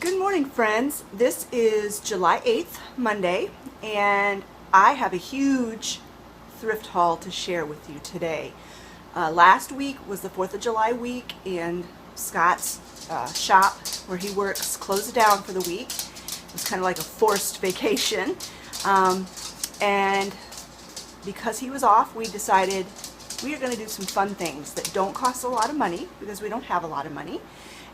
Good morning, friends. This is July 8th, Monday, and I have a huge thrift haul to share with you today. Last week was the 4th of July week, and Scott's shop where he works closed down for the week. It was kind of like a forced vacation. And because he was off, we decided we are going to do some fun things that don't cost a lot of money, because we don't have a lot of money.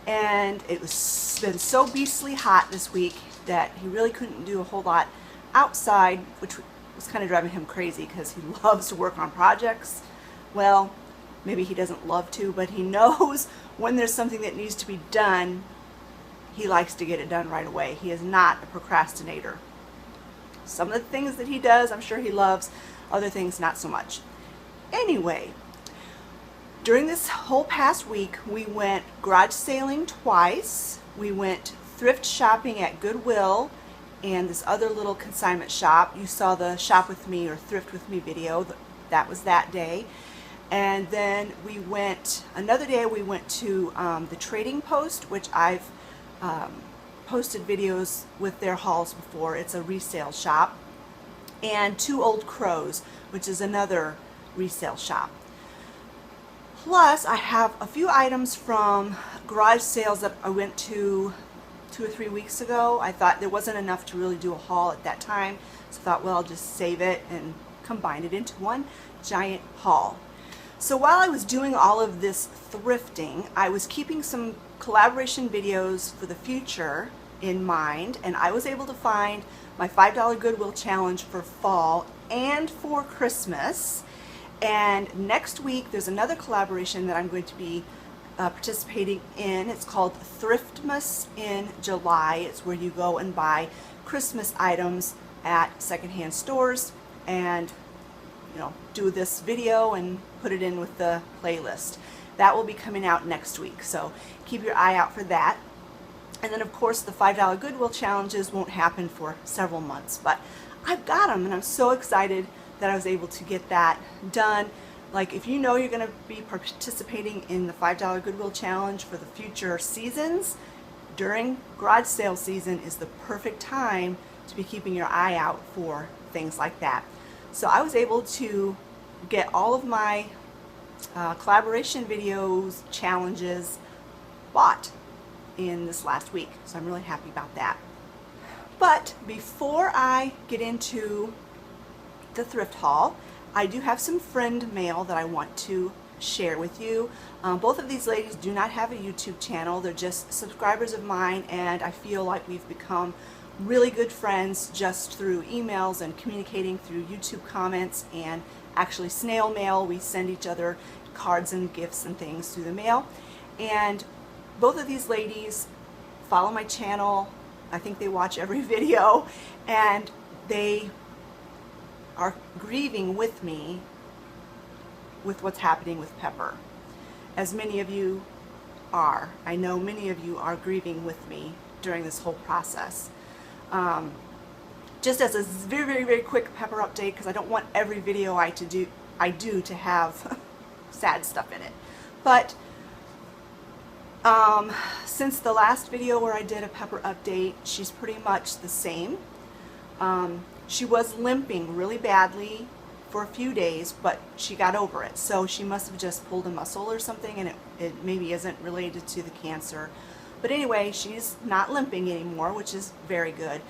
And it was been so beastly hot this week that he really couldn't do a whole lot outside, which was kind of driving him crazy because he loves to work on projects. Well, maybe he doesn't love to, but he knows when there's something that needs to be done, he likes to get it done right away. He is not a procrastinator. Some of the things that he does, I'm sure he loves. Other things, not so much. Anyway, during this whole past week, we went garage sailing twice. We went thrift shopping at Goodwill and this other little consignment shop. You saw the Shop With Me or Thrift With Me video. That was that day. And then we went, another day we went to the Trading Post, which I've posted videos with their hauls before. It's a resale shop. And Two Old Crows, which is another resale shop. Plus, I have a few items from garage sales that I went to 2 or 3 weeks ago. I thought there wasn't enough to really do a haul at that time, so I thought, well, I'll just save it and combine it into one giant haul. So while I was doing all of this thrifting, I was keeping some collaboration videos for the future in mind, and I was able to find my $5 Goodwill challenge for fall and for Christmas. And next week there's another collaboration that I'm going to be participating in. It's called Thriftmas in July. It's where you go and buy Christmas items at secondhand stores and do this video and put it in with the playlist. That will be coming out next week, so keep your eye out for that. And then of course the $5 Goodwill challenges won't happen for several months, but I've got them and I'm so excited that I was able to get that done. Like, if you know you're going to be participating in the $5 Goodwill challenge for the future seasons, during garage sale season is the perfect time to be keeping your eye out for things like that. So I was able to get all of my collaboration videos, challenges bought in this last week. So I'm really happy about that. But before I get into the thrift haul, I do have some friend mail that I want to share with you. Both of these ladies do not have a YouTube channel. They're just subscribers of mine, and I feel like we've become really good friends just through emails and communicating through YouTube comments and actually snail mail. We send each other cards and gifts and things through the mail. And both of these ladies follow my channel. I think they watch every video, and they are grieving with me with what's happening with Pepper. As many of you are. I know many of you are grieving with me during this whole process. Just as a very quick Pepper update, because I don't want every video I do to have sad stuff in it. But since the last video where I did a Pepper update, she's pretty much the same. She was limping really badly for a few days, but she got over it. So she must have just pulled a muscle or something, and it maybe isn't related to the cancer. But anyway, she's not limping anymore, which is very good.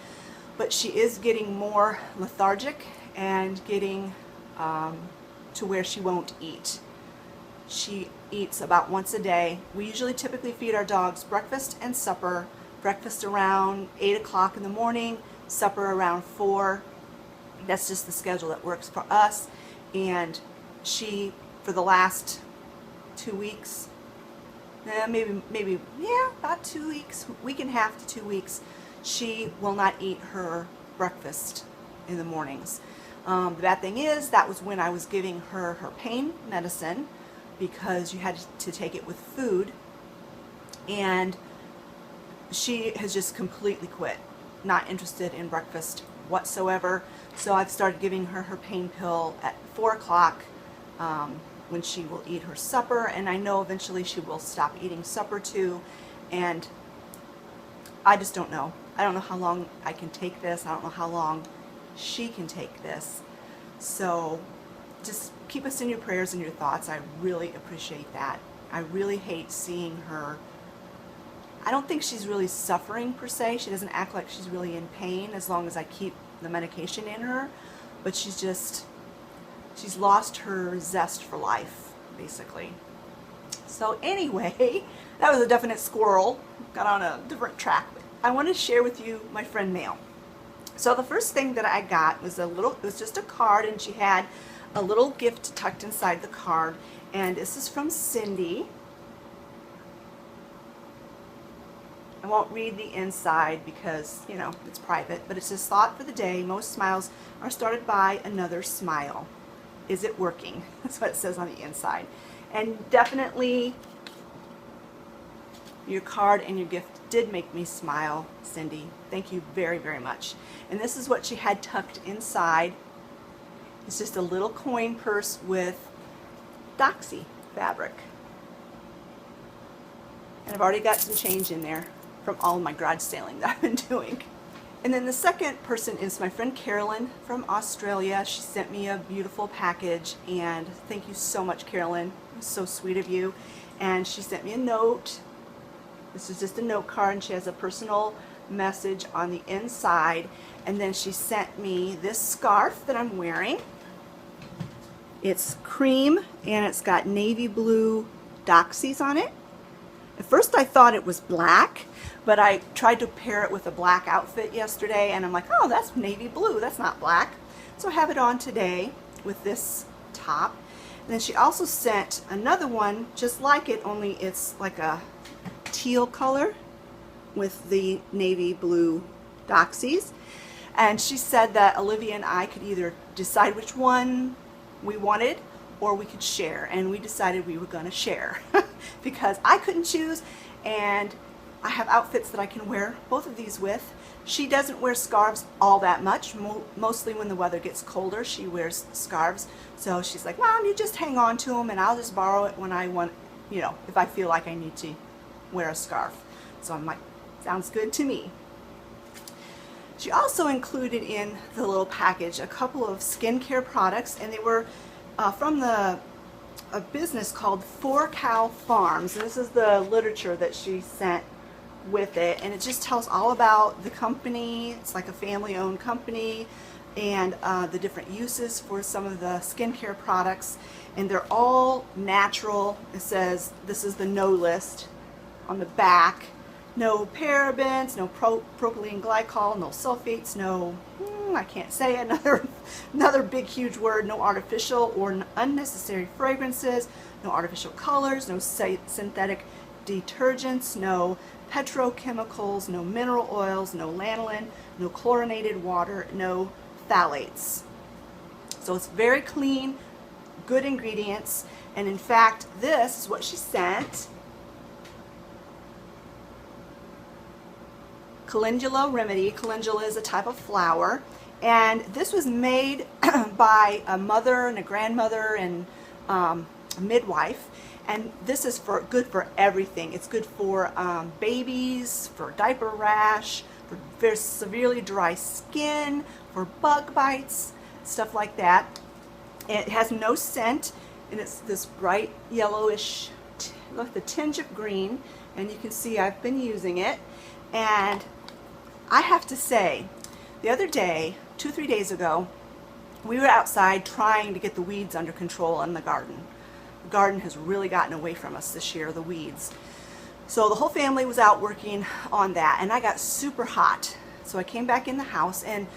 But she is getting more lethargic and getting to where she won't eat. She eats about once a day. We usually typically feed our dogs breakfast and supper. Breakfast around 8 o'clock in the morning, supper around 4. That's just the schedule that works for us. And she, for the last 2 weeks, maybe about 2 weeks, week and a half to 2 weeks, she will not eat her breakfast in the mornings. The bad thing is that was when I was giving her her pain medicine, because you had to take it with food, and she has just completely quit, not interested in breakfast whatsoever. So I've started giving her her pain pill at 4 o'clock when she will eat her supper, and I know eventually she will stop eating supper too. And I just don't know. I don't know how long I can take this. I don't know how long she can take this. So just keep us in your prayers and your thoughts. I really appreciate that. I really hate seeing her. I don't think she's really suffering per se. She doesn't act like she's really in pain as long as I keep the medication in her. But she's lost her zest for life, basically. So anyway, that was a definite squirrel. Got on a different track. I want to share with you my friend mail. So the first thing that I got was it was just a card, and she had a little gift tucked inside the card. And this is from Cindy. I won't read the inside because, you know, it's private, but it says, thought for the day, most smiles are started by another smile. Is it working? That's what it says on the inside. And definitely your card and your gift did make me smile, Cindy. Thank you very, very much. And this is what she had tucked inside. It's just a little coin purse with doxy fabric. And I've already got some change in there from all my garage sailing that I've been doing. And then the second person is my friend Carolyn from Australia. She sent me a beautiful package, and thank you so much, Carolyn. It was so sweet of you. And she sent me a note. This is just a note card, and she has a personal message on the inside. And then she sent me this scarf that I'm wearing. It's cream, and it's got navy blue doxies on it. At first I thought it was black, but I tried to pair it with a black outfit yesterday, and I'm like, oh, that's navy blue, that's not black. So I have it on today with this top. And then she also sent another one just like it, only it's like a teal color with the navy blue doxies. And she said that Olivia and I could either decide which one we wanted or we could share, and we decided we were going to share because I couldn't choose, and I have outfits that I can wear both of these with. She doesn't wear scarves all that much. Mostly when the weather gets colder, she wears scarves. So she's like, Mom, you just hang on to them and I'll just borrow it when I want, you know, if I feel like I need to wear a scarf. So I'm like, sounds good to me. She also included in the little package a couple of skincare products, and they were from a business called 4 Cow Farms. And this is the literature that she sent with it, and it just tells all about the company. It's like a family-owned company, and the different uses for some of the skincare products, and they're all natural. It says this is the no list on the back. No parabens, no propylene glycol, no sulfates, no, I can't say another big huge word, no artificial or unnecessary fragrances, no artificial colors, no synthetic detergents, no petrochemicals, no mineral oils, no lanolin, no chlorinated water, no phthalates. So it's very clean, good ingredients, and in fact, this is what she sent. Calendula remedy. Calendula is a type of flower, and this was made by a mother and a grandmother and a midwife, and this is good for everything. It's good for babies, for diaper rash, for very severely dry skin, for bug bites, stuff like that. It has no scent, and it's this bright yellowish with a tinge of green, and you can see I've been using it. And I have to say, the other day, 2-3 days ago, we were outside trying to get the weeds under control in the garden. The garden has really gotten away from us this year, the weeds. So the whole family was out working on that, and I got super hot. So I came back in the house, and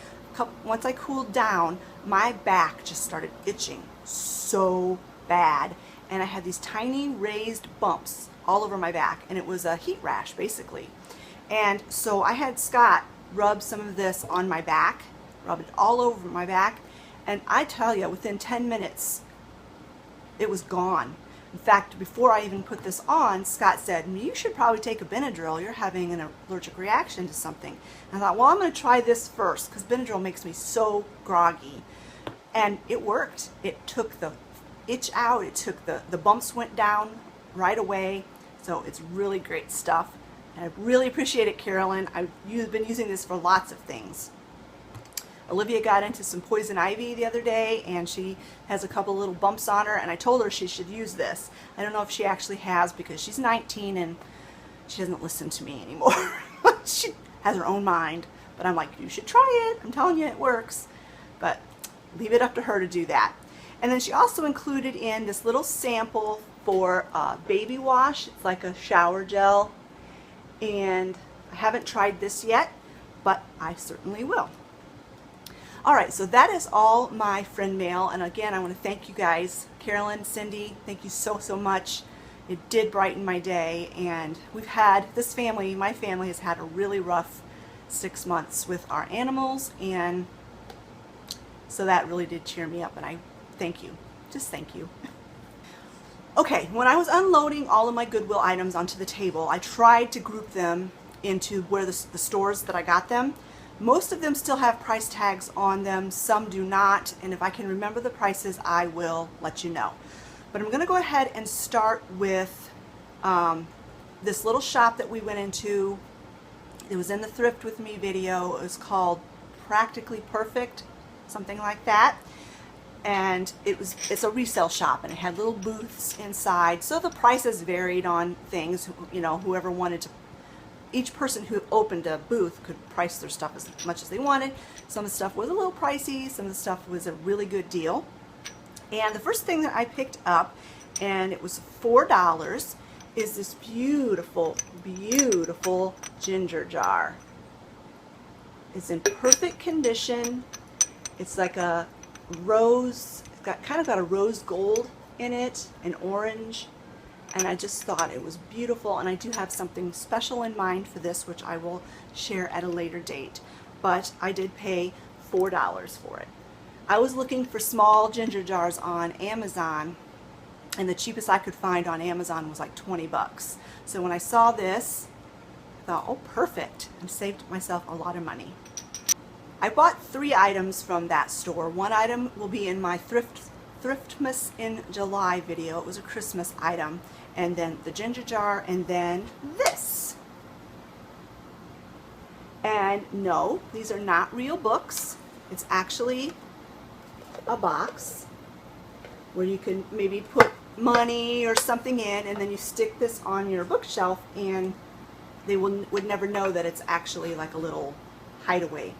once I cooled down, my back just started itching so bad. And I had these tiny raised bumps all over my back, and it was a heat rash, basically. And so I had Scott rub some of this on my back, rub it all over my back, and I tell you, within 10 minutes, it was gone. In fact, before I even put this on, Scott said, you should probably take a Benadryl. You're having an allergic reaction to something. And I thought, well, I'm going to try this first, because Benadryl makes me so groggy. And it worked. It took the itch out. It took the bumps went down right away. So it's really great stuff. And I really appreciate it, Carolyn. You've been using this for lots of things. Olivia got into some poison ivy the other day, and she has a couple little bumps on her, and I told her she should use this. I don't know if she actually has, because she's 19 and she doesn't listen to me anymore. She has her own mind, but I'm like, you should try it. I'm telling you, it works. But leave it up to her to do that. And then she also included in this little sample for baby wash. It's like a shower gel, and I haven't tried this yet, but I certainly will. All right, so that is all my friend mail, and again, I want to thank you guys. Carolyn, Cindy, thank you so much. It did brighten my day, and we've had, this family, my family has had a really rough 6 months with our animals, and so that really did cheer me up, and I thank you. Just thank you. Okay, when I was unloading all of my Goodwill items onto the table, I tried to group them into where the stores that I got them. Most of them still have price tags on them, some do not, and if I can remember the prices, I will let you know. But I'm going to go ahead and start with this little shop that we went into. It was in the Thrift With Me video. It was called Practically Perfect, something like that. And it's a resale shop, and it had little booths inside, so the prices varied on things. You know, whoever wanted to, each person who opened a booth could price their stuff as much as they wanted. Some of the stuff was a little pricey, some of the stuff was a really good deal. And the first thing that I picked up, and it was $4, is this beautiful, beautiful ginger jar. It's in perfect condition. It's like a rose, it's kind of got a rose gold in it, and orange, and I just thought it was beautiful, and I do have something special in mind for this, which I will share at a later date, but I did pay $4 for it. I was looking for small ginger jars on Amazon, and the cheapest I could find on Amazon was like 20 bucks. So when I saw this, I thought, oh, perfect, and saved myself a lot of money. I bought 3 items from that store. One item will be in my Thriftmas in July video. It was a Christmas item. And then the ginger jar, and then this. And no, these are not real books. It's actually a box where you can maybe put money or something in, and then you stick this on your bookshelf, and they would never know that it's actually like a little hideaway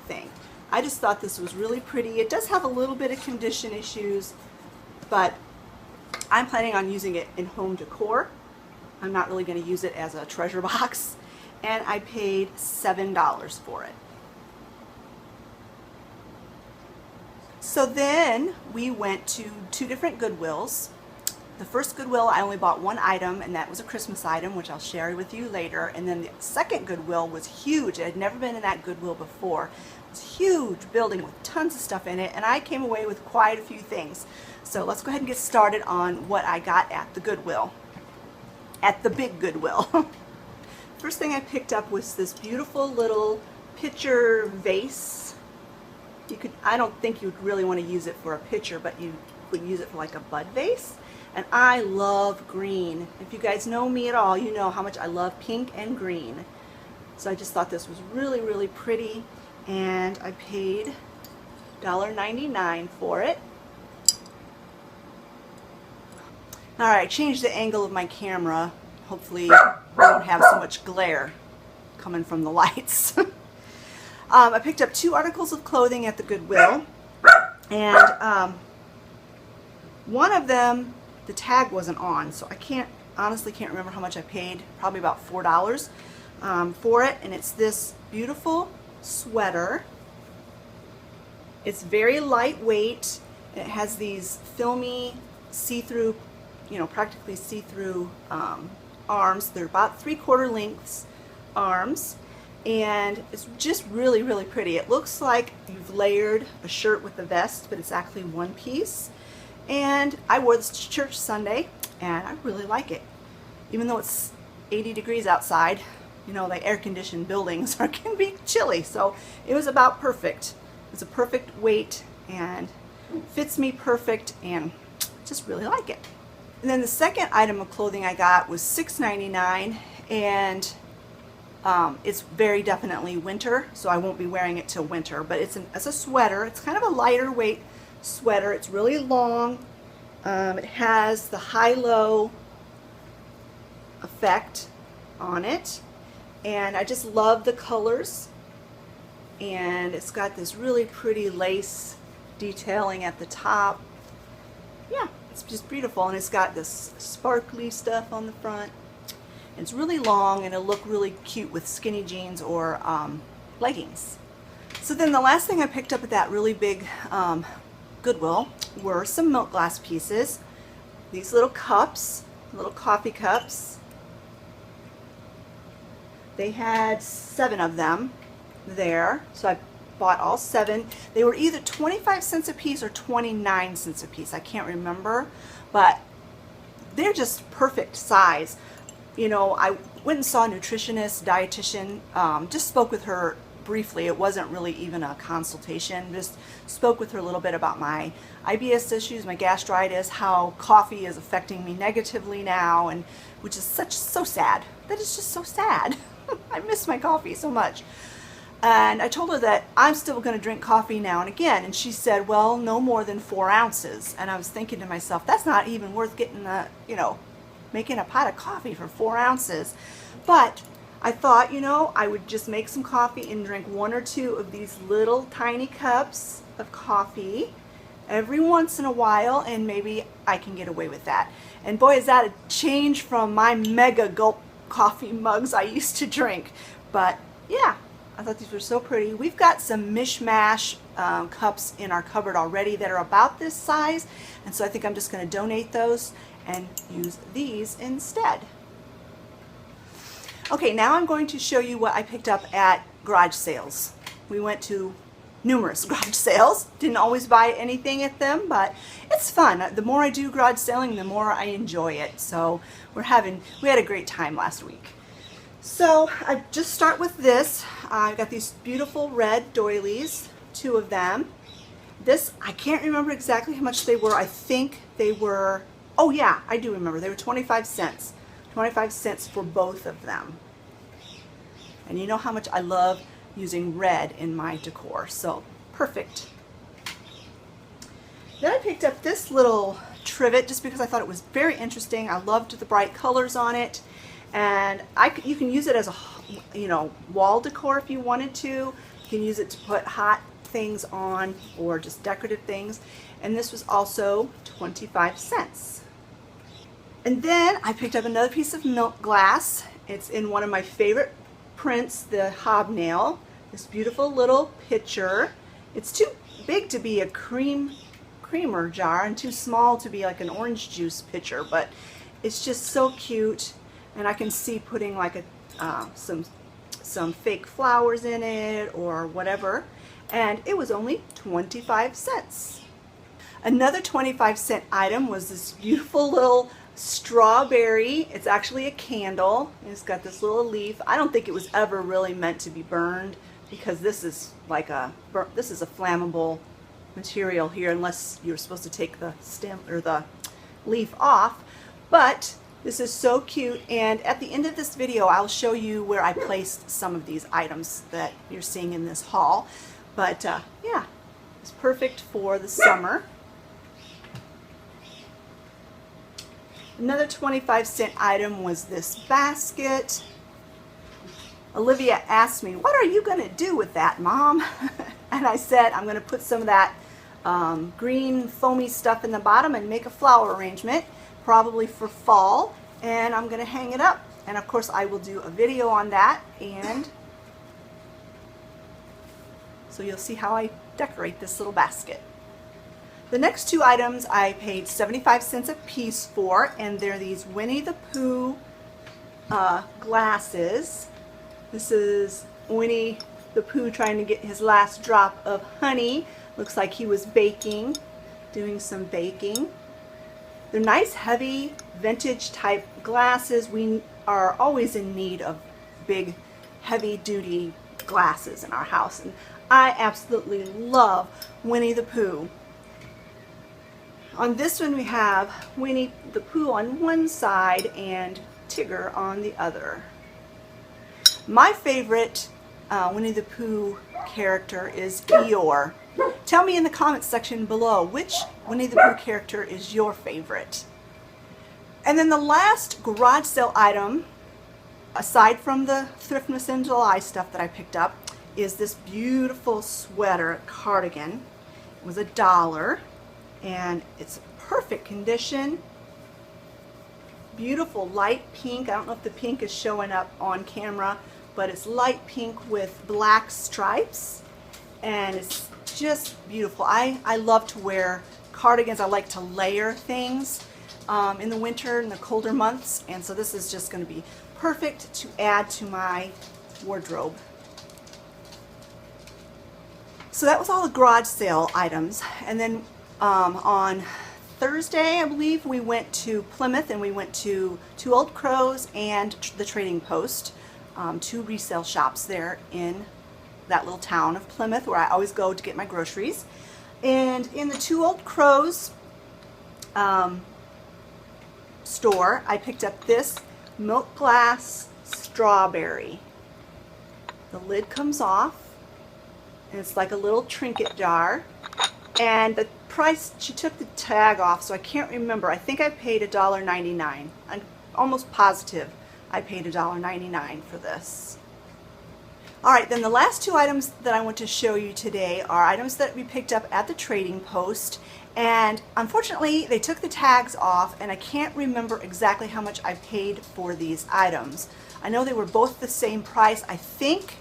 thing. I just thought this was really pretty. It does have a little bit of condition issues, but I'm planning on using it in home decor. I'm not really going to use it as a treasure box, and I paid $7 for it. So then we went to 2 different Goodwills. The first Goodwill, I only bought 1 item, and that was a Christmas item, which I'll share with you later. And then the second Goodwill was huge. I had never been in that Goodwill before. It was a huge building with tons of stuff in it, and I came away with quite a few things. So let's go ahead and get started on what I got at the Goodwill, at the big Goodwill. First thing I picked up was this beautiful little pitcher vase. I don't think you would really want to use it for a pitcher, but you would use it for like a bud vase. And I love green. If you guys know me at all, you know how much I love pink and green. So I just thought this was really, really pretty, and I paid $1.99 for it. Alright, I changed the angle of my camera. Hopefully I don't have so much glare coming from the lights. I picked up 2 articles of clothing at the Goodwill, and one of them, the tag wasn't on, so I honestly can't remember how much I paid. Probably about $4 for it, and it's this beautiful sweater. It's very lightweight. It has these filmy, see-through, practically see-through arms. They're about 3/4 lengths arms, and it's just really, really pretty. It looks like you've layered a shirt with a vest, but it's actually one piece. And I wore this to church Sunday, and I really like it. Even though it's 80 degrees outside, like air-conditioned buildings can be chilly, so it was about perfect. It's a perfect weight and fits me perfect, and just really like it. And then the second item of clothing I got was $6.99, and It's very definitely winter, so I won't be wearing it till winter, but it's a sweater. It's kind of a lighter weight sweater. It's really long. It has the high-low effect on it, and I just love the colors. And it's got this really pretty lace detailing at the top. Yeah, it's just beautiful, and it's got this sparkly stuff on the front. It's really long, and it'll look really cute with skinny jeans or leggings. So then the last thing I picked up at that really big Goodwill were some milk glass pieces. These little cups, little coffee cups. They had 7 of them there, so I bought all 7. They were either 25 cents a piece or 29 cents a piece. I can't remember, but they're just perfect size. You know, I went and saw a nutritionist, dietitian, just spoke with her briefly. It wasn't really even a consultation, just spoke with her a little bit about my IBS issues, my gastritis, how coffee is affecting me negatively now, and which is so sad. That is just so sad. I miss my coffee so much. And I told her that I'm still going to drink coffee now and again, and she said, well, no more than 4 ounces. And I was thinking to myself, that's not even worth getting making a pot of coffee for 4 ounces. But I thought, I would just make some coffee and drink 1 or 2 of these little tiny cups of coffee every once in a while, and maybe I can get away with that. And boy, is that a change from my mega gulp coffee mugs I used to drink. But yeah, I thought these were so pretty. We've got some mishmash cups in our cupboard already that are about this size, and so I think I'm just going to donate those and use these instead. Okay, now I'm going to show you what I picked up at garage sales. We went to numerous garage sales. Didn't always buy anything at them, but it's fun. The more I do garage selling, the more I enjoy it. So we had a great time last week. So I just start with this. I've got these beautiful red doilies, 2 of them. This, I can't remember exactly how much they were. I think they were, oh yeah, I do remember. They were 25 cents. 25 cents for both of them. And you know how much I love using red in my decor, so perfect. Then I picked up this little trivet just because I thought it was very interesting. I loved the bright colors on it, and you can use it as a wall decor if you wanted to. You can use it to put hot things on or just decorative things, and this was also 25 cents. And then I picked up another piece of milk glass. It's in one of my favorite prints, the hobnail. This beautiful little pitcher. It's too big to be a creamer jar and too small to be like an orange juice pitcher, but it's just so cute. And I can see putting like some fake flowers in it or whatever. And it was only 25 cents. Another 25-cent item was this beautiful little strawberry. It's actually a candle. It's got this little leaf. I don't think it was ever really meant to be burned, because this is like a flammable material here, unless you're supposed to take the stem or the leaf off. But this is so cute, and at the end of this video I'll show you where I placed some of these items that you're seeing in this haul. But yeah, it's perfect for the summer. Another 25-cent item was this basket. Olivia asked me, what are you going to do with that, Mom? And I said, I'm going to put some of that green foamy stuff in the bottom and make a flower arrangement, probably for fall, and I'm going to hang it up. And of course I will do a video on that, and so you'll see how I decorate this little basket. The next 2 items I paid 75 cents a piece for, and they're these Winnie the Pooh glasses. This is Winnie the Pooh trying to get his last drop of honey. Looks like he was baking, doing some baking. They're nice, heavy, vintage type glasses. We are always in need of big, heavy-duty glasses in our house, and I absolutely love Winnie the Pooh. On this one we have Winnie the Pooh on one side and Tigger on the other. My favorite Winnie the Pooh character is Eeyore. Tell me in the comments section below which Winnie the Pooh character is your favorite. And then the last garage sale item, aside from the Thriftmas in July stuff that I picked up, is this beautiful sweater cardigan. It was $1 and it's perfect condition. Beautiful light pink. I don't know if the pink is showing up on camera, but it's light pink with black stripes and it's just beautiful. I love to wear cardigans. I like to layer things in the winter and the colder months, and so this is just going to be perfect to add to my wardrobe. So that was all the garage sale items, and then on Thursday, I believe, we went to Plymouth and we went to Two Old Crows and the Trading Post, two resale shops there in that little town of Plymouth where I always go to get my groceries. And in the Two Old Crows store, I picked up this milk glass strawberry. The lid comes off and it's like a little trinket jar, and the price, she took the tag off, so I can't remember. I think I paid $1.99. I'm almost positive I paid $1.99 for this. Alright, then the last two items that I want to show you today are items that we picked up at the Trading Post, and unfortunately they took the tags off and I can't remember exactly how much I paid for these items. I know they were both the same price. I think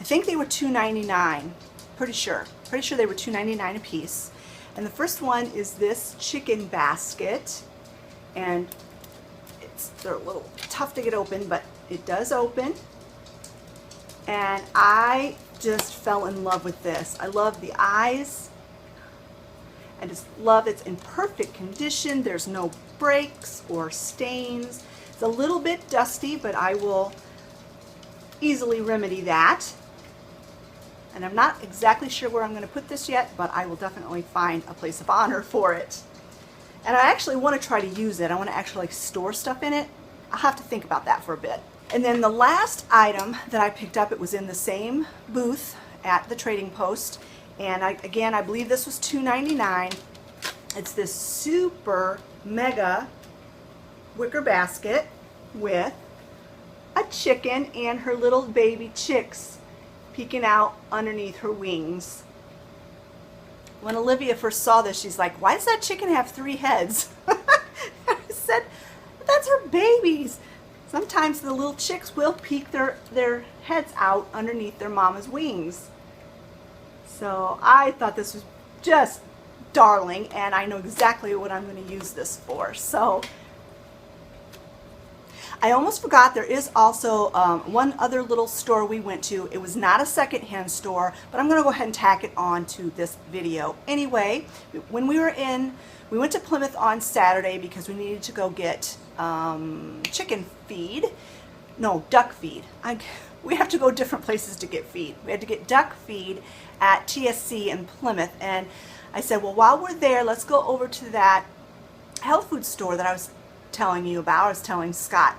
they were $2.99. Pretty sure they were $2.99 a piece. And the first one is this chicken basket, and they're a little tough to get open, but it does open. And I just fell in love with this. I love the eyes. I just love it's in perfect condition. There's no breaks or stains. It's a little bit dusty, but I will easily remedy that. And I'm not exactly sure where I'm going to put this yet, but I will definitely find a place of honor for it. And I actually want to try to use it. I want to actually store stuff in it. I'll have to think about that for a bit. And then the last item that I picked up, it was in the same booth at the Trading Post. And again, I believe this was $2.99. It's this super mega wicker basket with a chicken and her little baby chicks peeking out underneath her wings. When Olivia first saw this, she's like, why does that chicken have 3 heads? I said, that's her babies. Sometimes the little chicks will peek their heads out underneath their mama's wings. So I thought this was just darling, and I know exactly what I'm going to use this for. So I almost forgot, there is also one other little store we went to. It was not a secondhand store, but I'm going to go ahead and tack it on to this video. Anyway, when we went to Plymouth on Saturday because we needed to go get chicken feed. No, duck feed. We have to go different places to get feed. We had to get duck feed at TSC in Plymouth, and I said, well, while we're there, let's go over to that health food store that I was telling you about. I was telling Scott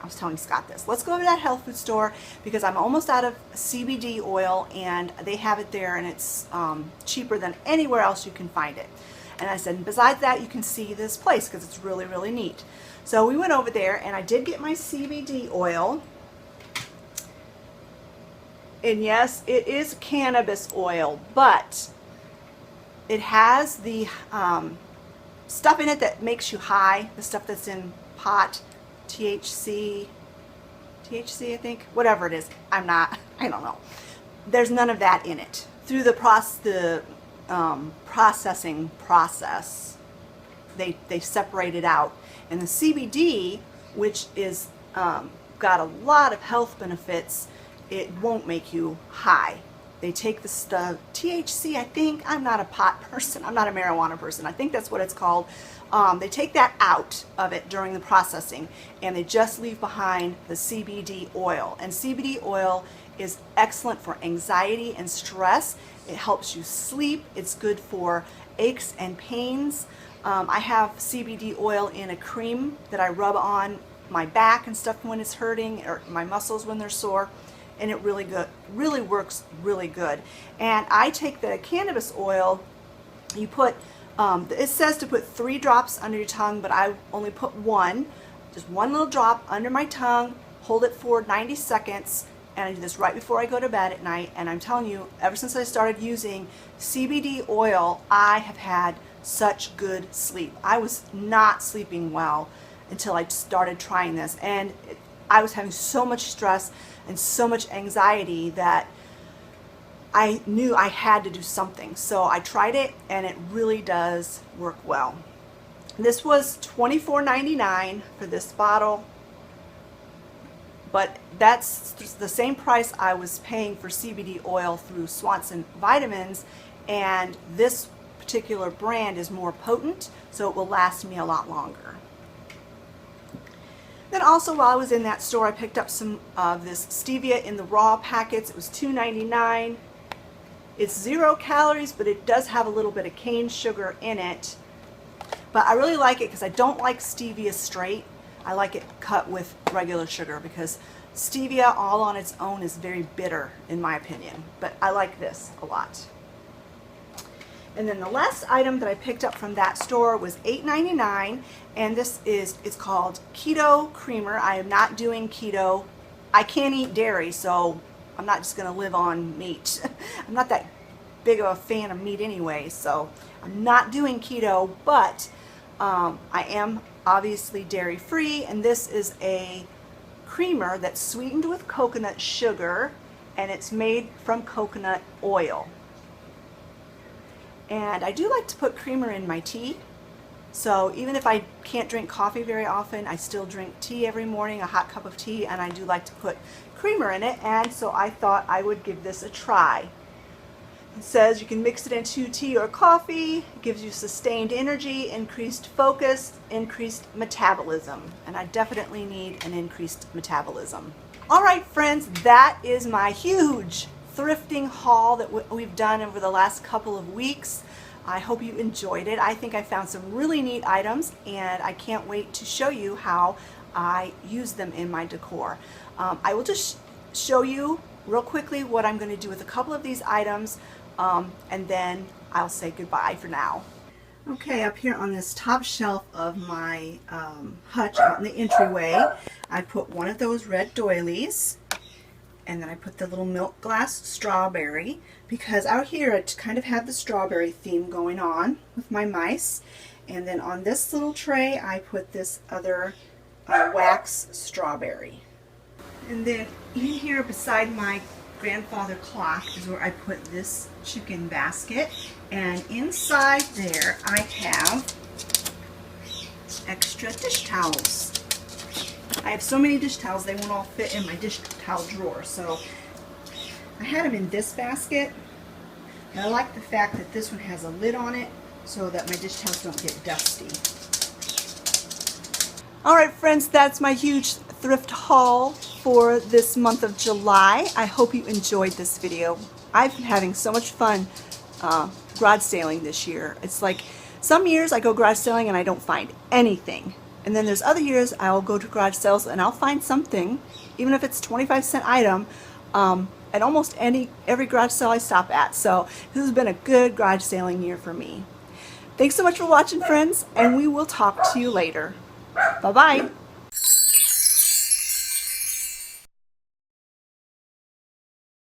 this. Let's go over to that health food store because I'm almost out of CBD oil, and they have it there, and it's cheaper than anywhere else you can find it. And I said, besides that, you can see this place because it's really, really neat. So we went over there, and I did get my CBD oil. And yes, it is cannabis oil, but it has the stuff in it that makes you high, the stuff that's in pot, THC, I think, whatever it is. I don't know. There's none of that in it. Through the processing process, they separate it out. And the CBD, which is got a lot of health benefits, it won't make you high. They take the stuff, THC, I think. I'm not a pot person. I'm not a marijuana person. I think that's what it's called. They take that out of it during the processing, and they just leave behind the CBD oil. And CBD oil is excellent for anxiety and stress. It helps you sleep. It's good for aches and pains. I have CBD oil in a cream that I rub on my back and stuff when it's hurting, or my muscles when they're sore. and it really works really good. And I take the cannabis oil. You put it says to put 3 drops under your tongue, but I only put 1, just 1 little drop under my tongue, hold it for 90 seconds, and I do this right before I go to bed at night. And I'm telling you, ever since I started using CBD oil, I have had such good sleep. I was not sleeping well until I started trying this, and I was having so much stress and so much anxiety that I knew I had to do something. So I tried it, and it really does work well. This was $24.99 for this bottle, but that's the same price I was paying for CBD oil through Swanson Vitamins, and this particular brand is more potent, so it will last me a lot longer. Then also, while I was in that store, I picked up some of this stevia in the raw packets. It was $2.99. It's 0 calories, but it does have a little bit of cane sugar in it. But I really like it because I don't like stevia straight. I like it cut with regular sugar because stevia all on its own is very bitter in my opinion. But I like this a lot. And then the last item that I picked up from that store was $8.99, and it's called Keto Creamer. I am not doing keto. I can't eat dairy, so I'm not just going to live on meat. I'm not that big of a fan of meat anyway, so I'm not doing keto, but I am obviously dairy free, and this is a creamer that's sweetened with coconut sugar, and it's made from coconut oil. And I do like to put creamer in my tea, so even if I can't drink coffee very often, I still drink tea every morning, a hot cup of tea, and I do like to put creamer in it, and so I thought I would give this a try. It says you can mix it into tea or coffee. It gives you sustained energy, increased focus, increased metabolism, and I definitely need an increased metabolism. All right, friends, that is my huge thrifting haul that we've done over the last couple of weeks. I hope you enjoyed it. I think I found some really neat items, and I can't wait to show you how I use them in my decor. I will just show you real quickly what I'm going to do with a couple of these items, and then I'll say goodbye for now. Okay, up here on this top shelf of my hutch out in the entryway, I put one of those red doilies, and then I put the little milk glass strawberry, because out here I kind of have the strawberry theme going on with my mice. And then on this little tray I put this other wax strawberry. And then in here beside my grandfather clock is where I put this chicken basket, and inside there I have extra dish towels. I have so many dish towels, they won't all fit in my dish towel drawer, so I had them in this basket, and I like the fact that this one has a lid on it so that my dish towels don't get dusty. Alright friends, that's my huge thrift haul for this month of July. I hope you enjoyed this video. I've been having so much fun garage sailing this year. It's like some years I go garage sailing and I don't find anything. And then there's other years I'll go to garage sales and I'll find something, even if it's a 25-cent item, at almost every garage sale I stop at. So this has been a good garage sailing year for me. Thanks so much for watching, friends, and we will talk to you later. Bye-bye.